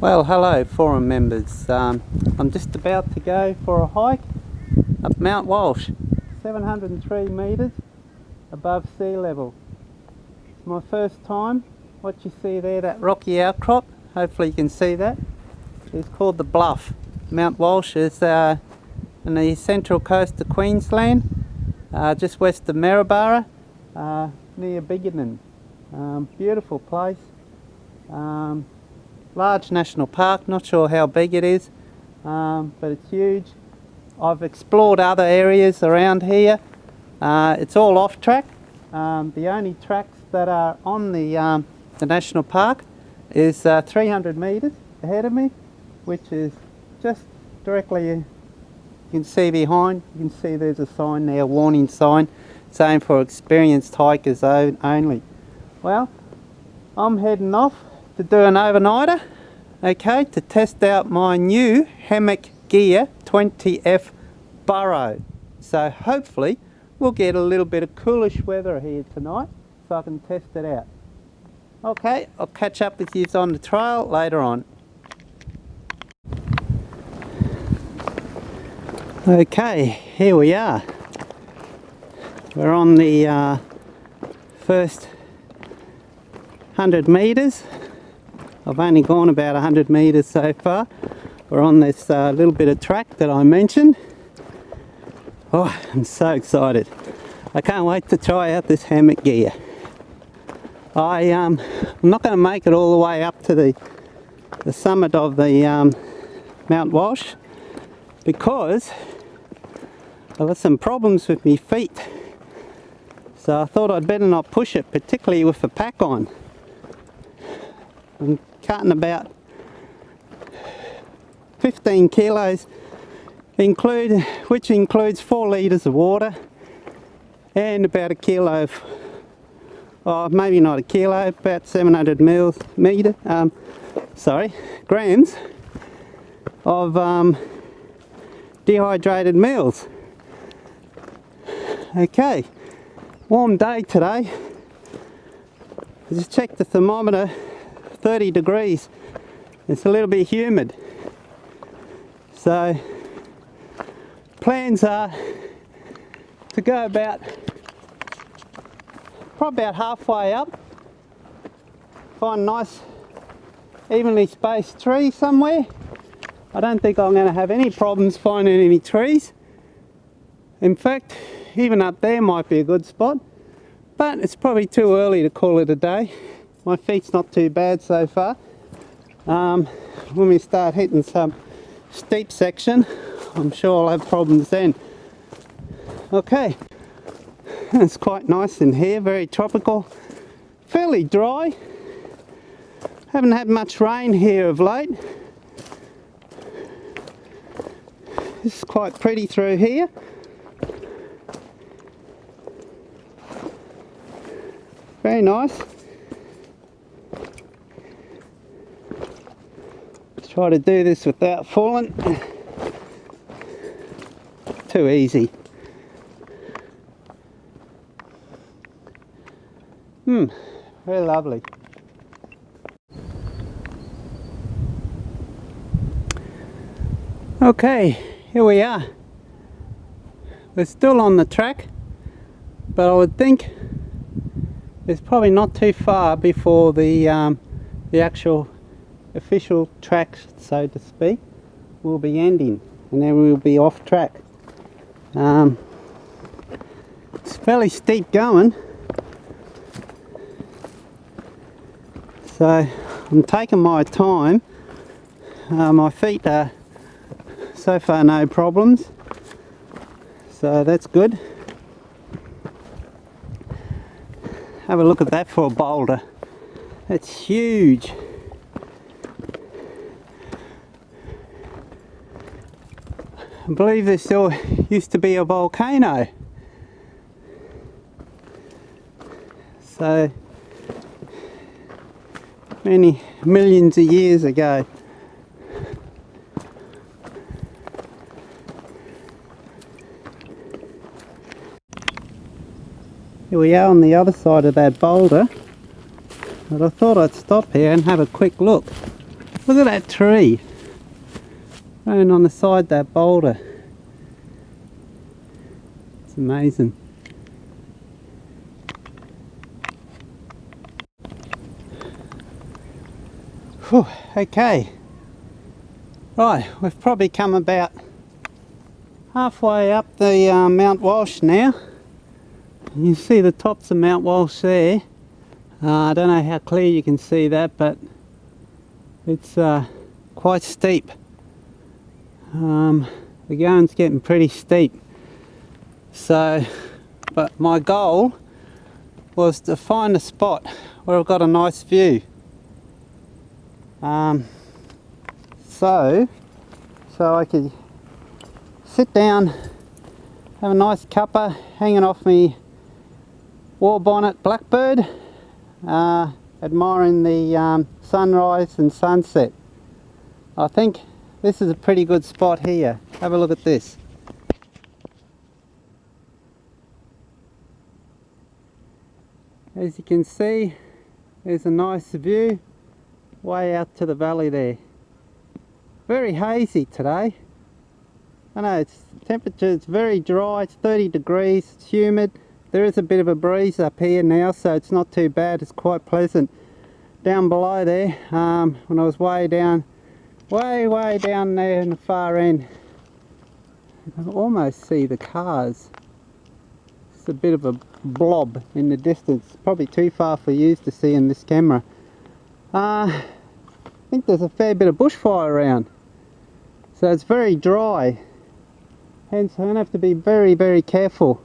Well, hello forum members. I'm just about to go for a hike up Mount Walsh, 703 metres above sea level. It's my first time. What you see there, that rocky outcrop, hopefully you can see that, is called the Bluff. Mount Walsh is on the central coast of Queensland, just west of Maryborough, near Biggin. Beautiful place. Large national park, not sure how big it is, but it's huge. I've explored other areas around here. It's all off track. The only tracks that are on the national park is 300 metres ahead of me, which is just directly, you can see behind, you can see there's a sign there, a warning sign, saying for experienced hikers only. Well, I'm heading off to do an overnighter, okay, to test out my new hammock gear 20F burrow. So hopefully we'll get a little bit of coolish weather here tonight so I can test it out. Okay, I'll catch up with you on the trail later on. Okay, here we are. We're on the first 100 metres. I've only gone about 100 metres so far. We're on this little bit of track that I mentioned. Oh, I'm so excited. I can't wait to try out this hammock gear. I'm not going to make it all the way up to the summit of the Mount Walsh because I've got some problems with my feet. So I thought I'd better not push it, particularly with the pack on. I'm cutting about 15 kilos, which includes 4 litres of water and about a kilo of, maybe not a kilo, about 700 grams of dehydrated meals. Okay, warm day today. I just checked the thermometer, 30 degrees. It's a little bit humid. So plans are to go probably about halfway up, find a nice evenly spaced tree somewhere. I don't think I'm going to have any problems finding any trees. In fact, even up there might be a good spot, but it's probably too early to call it a day. My feet's not too bad so far. When we start hitting some steep section, I'm sure I'll have problems then. Okay, it's quite nice in here, very tropical, fairly dry. Haven't had much rain here of late. It's quite pretty through here. Very nice. Try to do this without falling. Too easy. Very lovely. Okay, here we are. We're still on the track, but I would think it's probably not too far before the actual official track, so to speak, will be ending, and then we'll be off track. It's fairly steep going, so I'm taking my time. My feet are so far no problems, so that's good. Have a look at that for a boulder. That's huge. I believe there still used to be a volcano. So many millions of years ago. Here we are on the other side of that boulder, but I thought I'd stop here and have a quick look. Look at that tree. Growing on the side of that boulder. It's amazing. Whew, okay. Right, we've probably come about halfway up the Mount Walsh now. You see the tops of Mount Walsh there. I don't know how clear you can see that, but it's quite steep. The going's getting pretty steep. So, but my goal was to find a spot where I've got a nice view. So I could sit down, have a nice cuppa hanging off me war bonnet blackbird, admiring the sunrise and sunset. I think this is a pretty good spot here. Have a look at this. As you can see, there's a nice view way out to the valley there. Very hazy today. I know temperature is very dry, it's 30 degrees, it's humid. There is a bit of a breeze up here now, so it's not too bad, it's quite pleasant. Down below there, when I was way down there in the far end, you can almost see the cars. It's a bit of a blob in the distance, probably too far for you to see in this camera. I think there's a fair bit of bushfire around, so it's very dry, hence I'm going to have to be very, very careful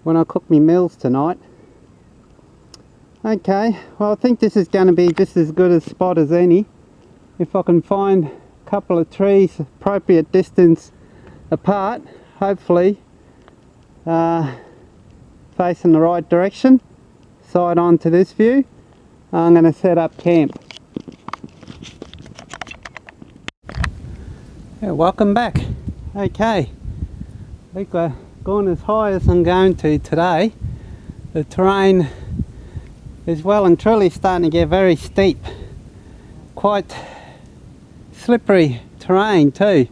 when I cook my meals tonight. Okay, well I think this is going to be just as good a spot as any. If I can find a couple of trees appropriate distance apart, hopefully facing the right direction, side on to this view, I'm going to set up camp. Yeah, welcome back. Okay, I think we're going as high as I'm going to today. The terrain is well and truly starting to get very steep. Quite slippery terrain too.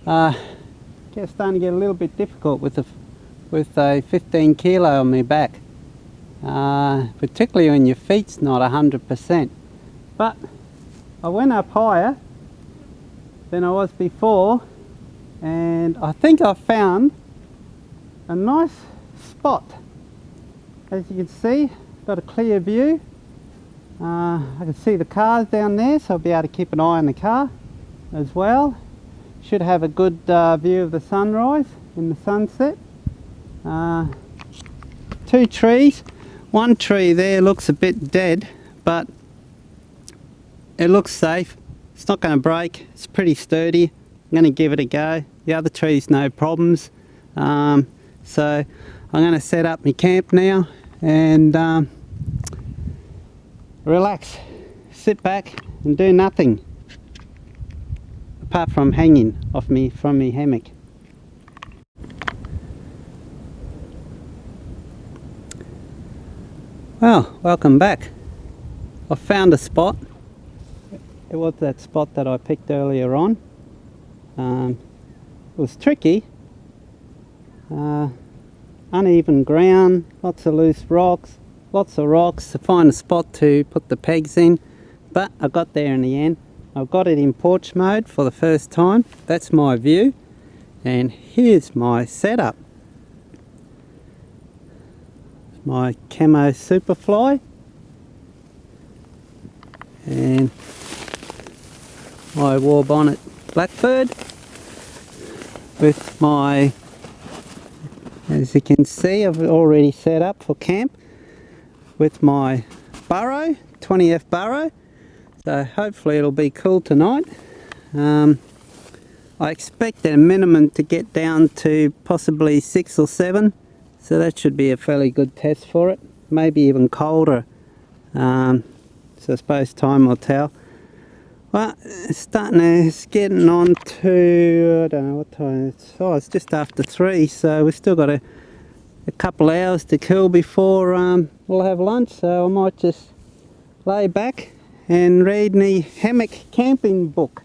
It's starting to get a little bit difficult with a 15 kilo on my back. Particularly when your feet's not 100%. But I went up higher than I was before, and I think I found a nice spot. As you can see, got a clear view. I can see the cars down there, so I'll be able to keep an eye on the car as well. Should have a good view of the sunrise and the sunset. 2 trees. One tree there looks a bit dead, but it looks safe. It's not going to break. It's pretty sturdy. I'm going to give it a go. The other trees, no problems. So I'm going to set up my camp now and relax, sit back and do nothing apart from hanging off me from my hammock. Well, welcome back. I found a spot. It was that spot that I picked earlier on. It was tricky. Uneven ground, lots of loose rocks, lots of rocks to find a spot to put the pegs in, but I got there in the end. I've got it in porch mode for the first time. That's my view, and here's my setup. My camo Superfly and my war bonnet Blackbird with my, as you can see, I've already set up for camp with my burrow, 20F burrow, so hopefully it'll be cool tonight. I expect at a minimum to get down to possibly 6 or 7, so that should be a fairly good test for it, maybe even colder, so I suppose time will tell. Well, it's getting on to, I don't know what time it's, it's just after 3, so we've still got a couple hours to kill before we'll have lunch, so I might just lay back and read me hammock camping book.